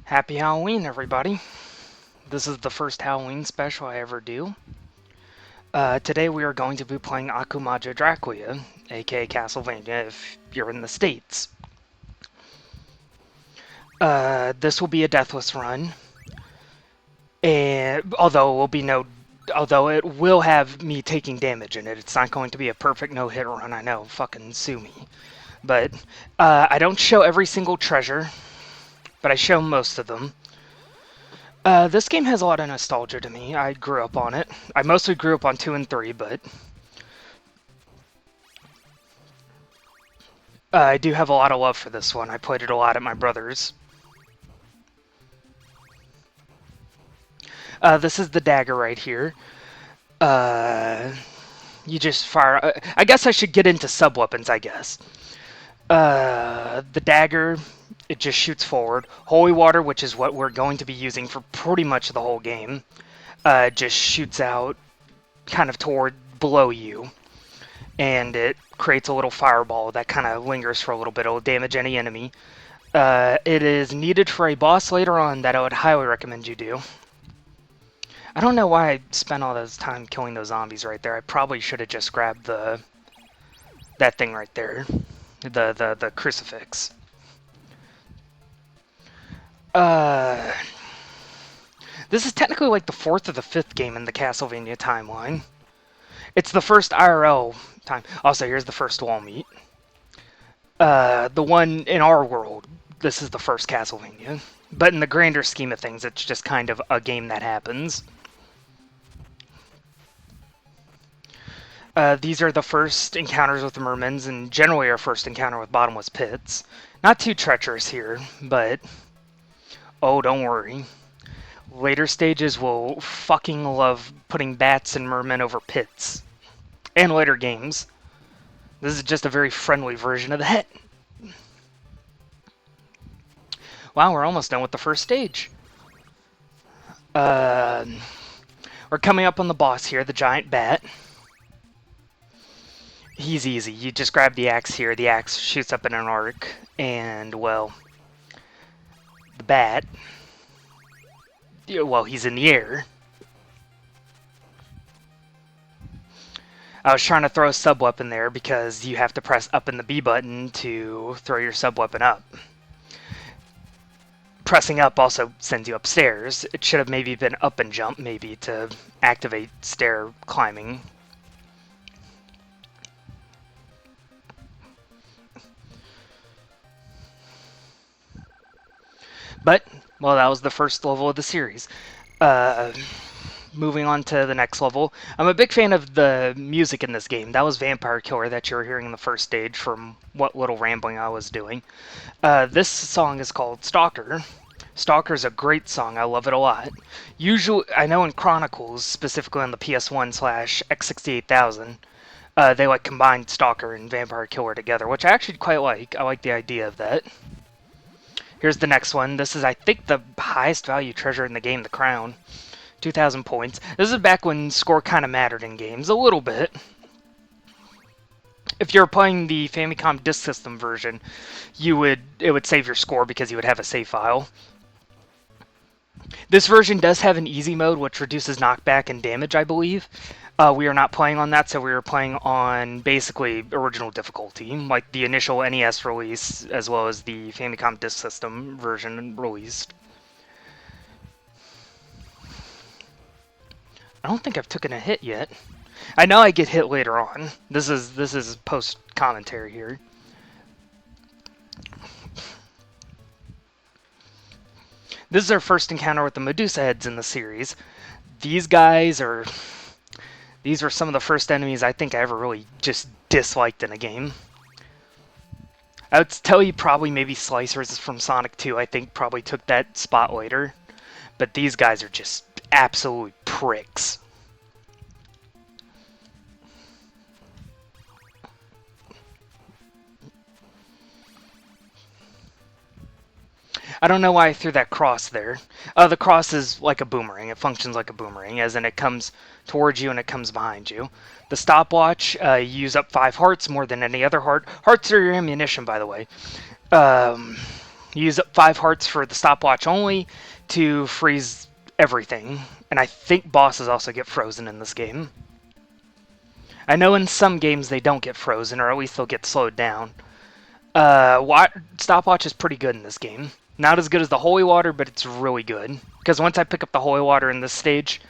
Happy Halloween, everybody. This is the first Halloween special I ever do. Today we are going to be playing Akumajō Dracula, aka Castlevania if you're in the States. This will be a deathless run, and although it will have me taking damage in it. It's not going to be a perfect no-hit run, I know, fucking sue me. But I don't show every single treasure, but I show most of them. This game has a lot of nostalgia to me. I grew up on it. I mostly grew up on 2 and 3, but I do have a lot of love for this one. I played it a lot at my brother's. This is the dagger right here. You just fire... I guess I should get into sub-weapons, I guess. The dagger... It just shoots forward. Holy water, which is what we're going to be using for pretty much the whole game, just shoots out kind of toward below you. And it creates a little fireball that kind of lingers for a little bit. It will damage any enemy. It is needed for a boss later on that I would highly recommend you do. I don't know why I spent all this time killing those zombies right there. I probably should have just grabbed that thing right there. The crucifix. This is technically like the 4th or the 5th game in the Castlevania timeline. It's the first IRL time. Also, here's the first wall meet. The one in our world, this is the first Castlevania. But in the grander scheme of things, it's just kind of a game that happens. These are the first encounters with the mermens, and generally our first encounter with bottomless pits. Not too treacherous here, but... Oh, don't worry. Later stages will fucking love putting bats and mermen over pits. And later games. This is just a very friendly version of that. Wow, we're almost done with the first stage. We're coming up on the boss here, the giant bat. He's easy. You just grab the axe here. The axe shoots up in an arc. And, well... The bat, well, he's in the air. I was trying to throw a sub-weapon there because you have to press up in the B button to throw your sub-weapon up. Pressing up also sends you upstairs. It should have maybe been up and jump, maybe, to activate stair climbing. But, well, that was the first level of the series. Moving on to the next level. I'm a big fan of the music in this game. That was Vampire Killer that you were hearing in the first stage from what little rambling I was doing. This song is called Stalker. Stalker is a great song. I love it a lot. Usually, I know in Chronicles, specifically on the PS1/X68000, they like combined Stalker and Vampire Killer together, which I actually quite like. I like the idea of that. Here's the next one. This is, I think, the highest value treasure in the game, the crown. 2,000 points. This is back when score kind of mattered in games, a little bit. If you're playing the Famicom Disk System version, it would save your score because you would have a save file. This version does have an easy mode, which reduces knockback and damage, I believe. We are not playing on that, so we are playing on basically original difficulty, like the initial NES release, as well as the Famicom Disk System version released. I don't think I've taken a hit yet. I know I get hit later on. This is post-commentary here. This is our first encounter with the Medusa heads in the series. These were some of the first enemies I think I ever really just disliked in a game. I would tell you probably maybe Slicers from Sonic 2, I think probably took that spot later. But these guys are just absolute pricks. I don't know why I threw that cross there. The cross is like a boomerang. It functions like a boomerang, as in it comes towards you and it comes behind you. The stopwatch, you use up 5 hearts, more than any other heart. Hearts are your ammunition, by the way. You use up 5 hearts for the stopwatch only to freeze everything. And I think bosses also get frozen in this game. I know in some games they don't get frozen, or at least they'll get slowed down. Stopwatch is pretty good in this game. Not as good as the holy water, but it's really good. Because once I pick up the holy water in this stage,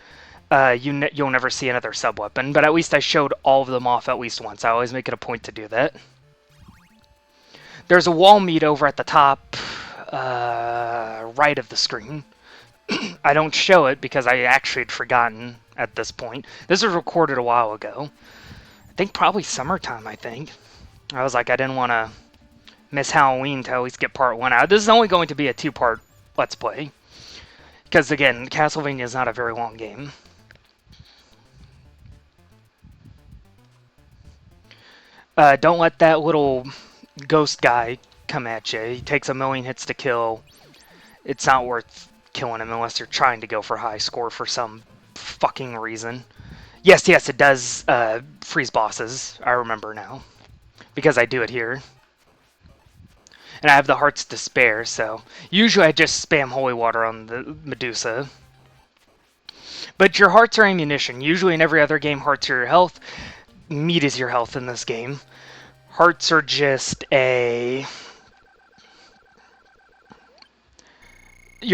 you'll never see another sub-weapon. But at least I showed all of them off at least once. I always make it a point to do that. There's a wall meat over at the top right of the screen. I don't show it because I actually had forgotten at this point. This was recorded a while ago. I think probably summertime, I think. I was like, I didn't want to miss Halloween to at least get part 1 out. This is only going to be a 2-part Let's Play. Because, again, Castlevania is not a very long game. Don't let that little ghost guy come at you. He takes 1,000,000 hits to kill. It's not worth killing him unless you're trying to go for high score for some fucking reason. Yes, it does freeze bosses. I remember now. Because I do it here. And I have the hearts to spare, so... Usually I just spam holy water on the Medusa. But your hearts are ammunition. Usually in every other game, hearts are your health. Meat is your health in this game. Hearts are just your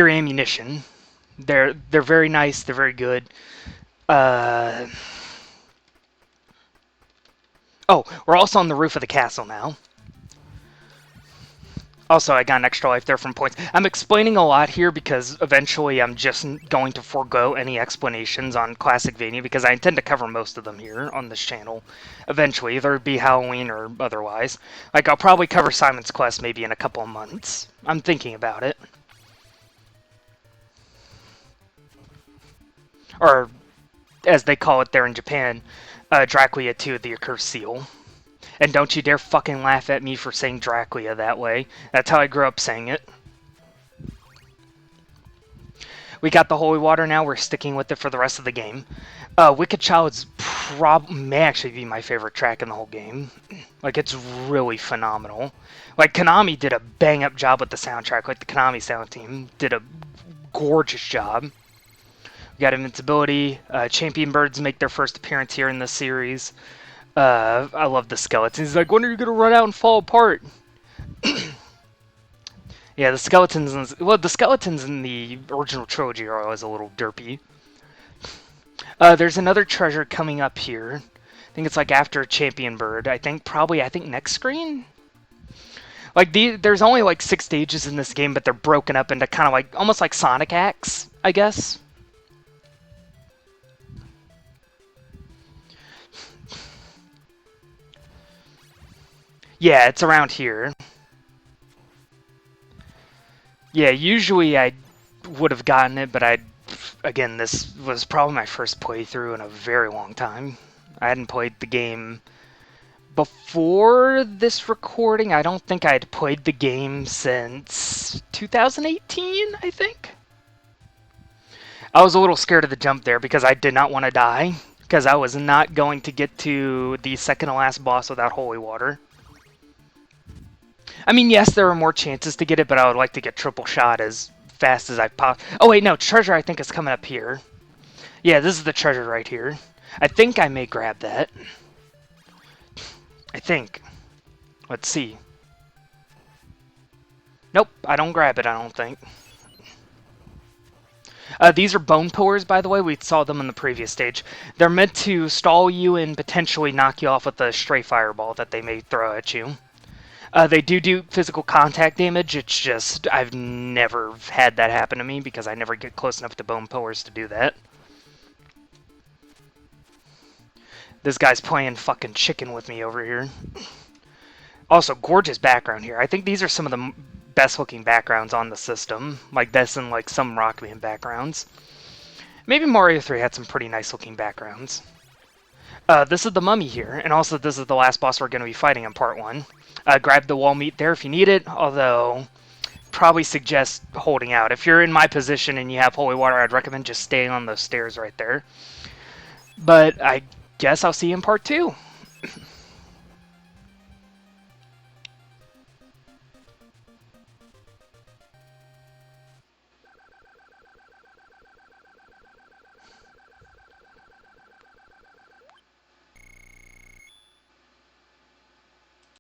ammunition. They're very nice. They're very good. Oh, we're also on the roof of the castle now. Also, I got an extra life there from points. I'm explaining a lot here because eventually I'm just going to forego any explanations on Classicvania because I intend to cover most of them here on this channel. Eventually, either it be Halloween or otherwise. Like, I'll probably cover Simon's Quest maybe in a couple of months. I'm thinking about it. Or, as they call it there in Japan, Dracula 2, the Accursed Seal. And don't you dare fucking laugh at me for saying Dracula that way. That's how I grew up saying it. We got the holy water now. We're sticking with it for the rest of the game. Wicked Child's may actually be my favorite track in the whole game. Like, it's really phenomenal. Like, Konami did a bang-up job with the soundtrack. Like, the Konami sound team did a gorgeous job. We got Invincibility. Champion Birds make their first appearance here in this series. I love the skeletons. He's like, when are you going to run out and fall apart? Yeah, the skeletons in the original trilogy are always a little derpy. There's another treasure coming up here. I think it's like after Champion Bird. I think next screen? Like, there's only like 6 stages in this game, but they're broken up into kind of like, almost like Sonic acts, I guess. Yeah, it's around here. Yeah, usually I would have gotten it, but again, this was probably my first playthrough in a very long time. I hadn't played the game before this recording. I don't think I had played the game since 2018, I think. I was a little scared of the jump there because I did not want to die, because I was not going to get to the second to last boss without holy water. I mean, yes, there are more chances to get it, but I would like to get triple shot as fast as I pop. Oh, wait, no, treasure I think is coming up here. Yeah, this is the treasure right here. I think I may grab that. I think. Let's see. Nope, I don't grab it, I don't think. These are bone pillars, by the way. We saw them in the previous stage. They're meant to stall you and potentially knock you off with a stray fireball that they may throw at you. They do physical contact damage. It's just, I've never had that happen to me because I never get close enough to bone pillars to do that. This guy's playing fucking chicken with me over here. Also, gorgeous background here. I think these are some of the best looking backgrounds on the system. Like this and like some Rock Band backgrounds. Maybe Mario 3 had some pretty nice looking backgrounds. This is the mummy here, and also this is the last boss we're going to be fighting in part 1. Grab the wall meat there if you need it, although probably suggest holding out. If you're in my position and you have holy water, I'd recommend just staying on those stairs right there. But I guess I'll see you in part 2.